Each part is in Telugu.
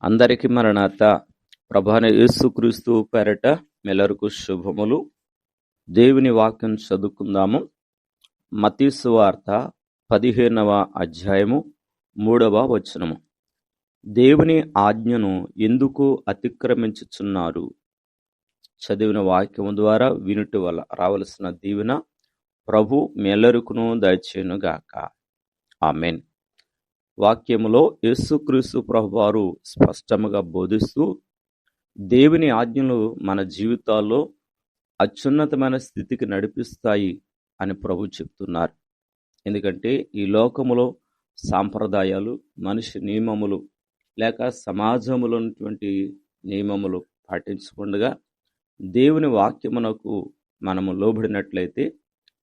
అందరికి మరణాత. ప్రభువైన యేసుక్రీస్తు పేరట మెల్లరకు శుభములు. దేవుని వాక్యం చదువుకుందాము. మత్తయి సువార్త 15వ అధ్యాయము 3వ వచనము. దేవుని ఆజ్ఞను ఎందుకు అతిక్రమించుచున్నారు? చదివిన వాక్యము ద్వారా వినుట వల్ల రావలసిన దీవెన ప్రభు మెల్లరుకును దయచేయునుగాక. ఆమేన్. వాక్యములో యేసుక్రీస్తు ప్రభువారు స్పష్టముగా బోధిస్తూ దేవుని ఆజ్ఞలు మన జీవితాల్లో అత్యున్నతమైన స్థితికి నడిపిస్తాయి అని ప్రభు చెప్తున్నారు. ఎందుకంటే ఈ లోకములో సాంప్రదాయాలు, మనిషి నియమములు లేక సమాజములో ఉన్నటువంటి నియమములు పాటించకుండా దేవుని వాక్యమునకు మనము లోబడినట్లయితే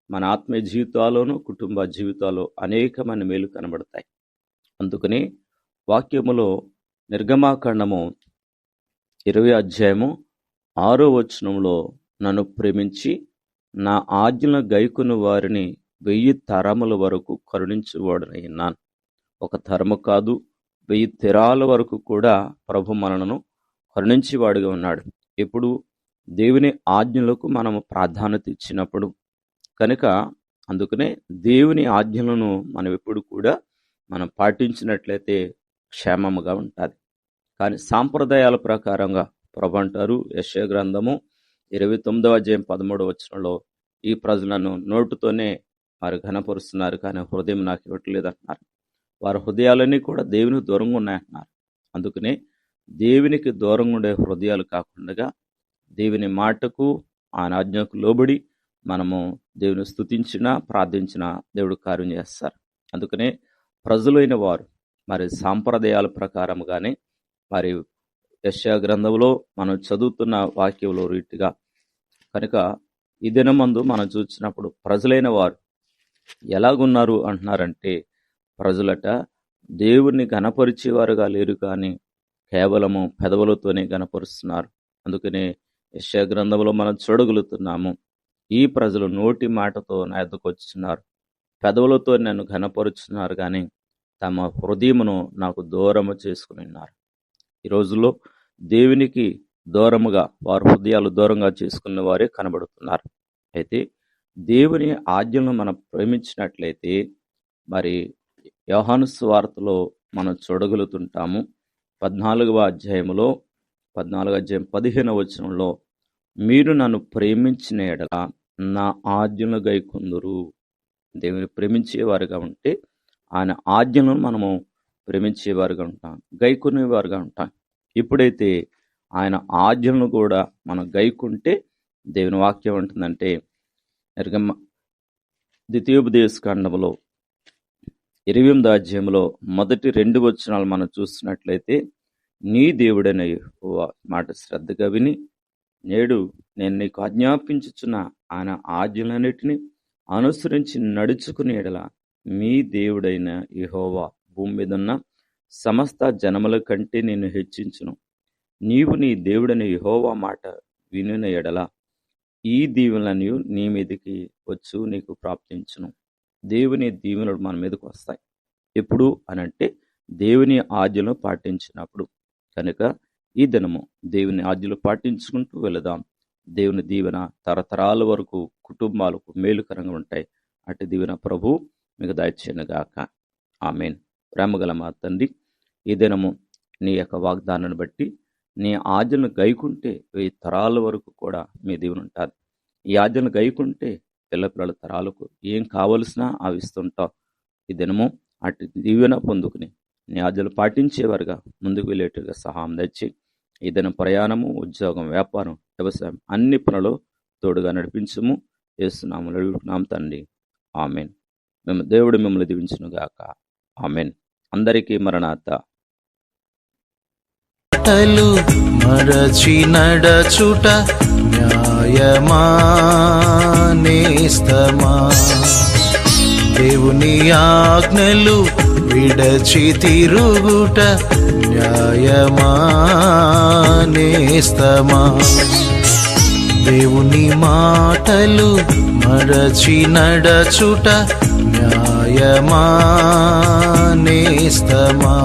మన ఆత్మీయ జీవితాల్లోనూ కుటుంబ జీవితాల్లో అనేకమైన మేలు కనబడతాయి. అందుకని వాక్యములో నిర్గమాకాండము 20వ అధ్యాయము 6వ వచనంలో నన్ను ప్రేమించి నా ఆజ్ఞలను గైకొను వారిని 1000 తరముల వరకు కరుణించువాడనైనాను. ఒక తరము కాదు, 1000 తరాల వరకు కూడా ప్రభు మనలను కరుణించేవాడుగా ఉన్నాడు. ఇప్పుడు దేవుని ఆజ్ఞలకు మనము ప్రాధాన్యత ఇచ్చినప్పుడు కనుక అందుకనే దేవుని ఆజ్ఞలను మనం ఎప్పుడు కూడా మనం పాటించినట్లయితే క్షేమముగా ఉంటుంది. కానీ సాంప్రదాయాల ప్రకారంగా ప్రభు అంటారు, యెషయా గ్రంథము 29వ అధ్యాయం 13వ వచనంలో, ఈ ప్రజలను నోటుతోనే వారు ఘనపరుస్తున్నారు కానీ హృదయం నాకు ఇవ్వట్లేదు అంటున్నారు. వారి హృదయాలన్నీ కూడా దేవునికి దూరంగా ఉన్నాయంటున్నారు. అందుకనే దేవునికి దూరంగా ఉండే హృదయాలు కాకుండా దేవుని మాటకు ఆయన ఆజ్ఞకు లోబడి మనము దేవుని స్తుతించినా ప్రార్థించినా దేవుడు కార్యం చేస్తారు. అందుకనే ప్రజలైన వారు మరి సాంప్రదాయాల ప్రకారంగానే మరి యెషయా గ్రంథంలో మనం చదువుతున్న వాక్యంలో రీతిగా కనుక ఈ దినమందు మనం చూసినప్పుడు ప్రజలైన వారు ఎలాగున్నారు అంటున్నారంటే, ప్రజలట దేవుణ్ణి గణపరిచేవారుగా లేరు కానీ కేవలము పెదవులతోనే గణపరుస్తున్నారు. అందుకనే యెషయా గ్రంథంలో మనం చూడగలుగుతున్నాము, ఈ ప్రజలు నోటి మాటతో నా యొద్దకు వచ్చుచున్నారు, పెదవులతో నన్ను ఘనపరుచున్నారు కానీ తమ హృదయమును నాకు దూరము చేసుకుని ఉన్నారు. ఈ రోజుల్లో దేవునికి దూరముగా వారి హృదయాలు దూరంగా చేసుకున్న వారే కనబడుతున్నారు. అయితే దేవుని ఆజ్ఞలను మనం ప్రేమించినట్లయితే మరి యోహాను సువార్తలో మనం చూడగలుగుతుంటాము. 14వ అధ్యాయములో 14వ అధ్యాయం 15వ వచనంలో, మీరు నన్ను ప్రేమించిన యెడల నా ఆజ్ఞలు గైకొందురు. దేవుని ప్రేమించేవారుగా ఉంటే ఆయన ఆజ్ఞలను మనము ప్రేమించేవారుగా ఉంటాం, గైకొనేవారుగా ఉంటాం. ఎప్పుడైతే ఆయన ఆజ్ఞలను కూడా మనం గైకుంటే దేవుని వాక్యం ఉంటుందంటే, ద్వితీయోపదేశకాండములో 28వ అధ్యాయంలో మొదటి 2 వచనాలు మనం చూస్తున్నట్లయితే, నీ దేవుడైన యెహోవా మాట శ్రద్ధగా విని నేడు నేను నీకు ఆజ్ఞాపించుచున్న ఆయన ఆజ్ఞలన్నిటినీ అనుసరించి నడుచుకునే యెడల మీ దేవుడైన యెహోవా భూమి మీద ఉన్న సమస్త జనముల కంటే నిన్ను హెచ్చించును. నీవు నీ దేవుడైన యెహోవా మాట వినిన యెడల ఈ దీవెనలు నీ మీదకి వచ్చు నీకు ప్రాప్తించును. దేవుని దీవెనలు మన మీదకి వస్తాయి. ఎప్పుడు అనంటే దేవుని ఆజ్ఞలు పాటించినప్పుడు. కనుక ఈ దినము దేవుని ఆజ్ఞలు పాటించుకుంటూ వెళదాం. దేవుని దీవెన తరతరాల వరకు కుటుంబాలకు మేలుకరంగా ఉంటాయి. అటు దీవెన ప్రభు మీకు దయచేయునుగాక. ఆమేన్. ప్రేమగల మా తండ్రి, ఈ దినము నీ యొక్క వాగ్దానాన్ని బట్టి నీ ఆజ్ఞను గైకుంటే 1000 తరాల వరకు కూడా మీ దీవెన ఉంటుంది. ఈ ఆజ్ఞను గైకుంటే పిల్లల తరాలకు ఏం కావలసినా అవి ఇస్తుంటావు. ఈ దినము అటు దీవెన పొందుకుని నీ ఆజ్ఞలు పాటించేవారుగా ముందుకు వెళ్ళేట్టుగా సహాయం తెచ్చి ఈ దినం ప్రయాణము, ఉద్యోగం, వ్యాపారం, వ్యవసాయం అన్ని పనులు తోడుగా నడిపించుము. యేసునామములో అడుగుతున్నాము తండ్రి. ఆమేన్. దేవుడు మిమ్మల్ని దీవించునుగాక. ఆమేన్. అందరికీ మరణాత. మరచి నడచుట న్యాయమా నేస్తమా? దేవుని ఆజ్ఞలు విడచి తిరుగుట న్యాయమా నేస్తమా? దేవుని మాటలు మరచి నడచుట న్యాయమా నేస్తమా?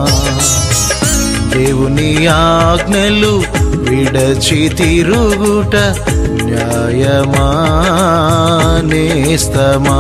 దేవుని ఆజ్ఞలు విడచి తిరుగుట న్యాయమా నేస్తమా?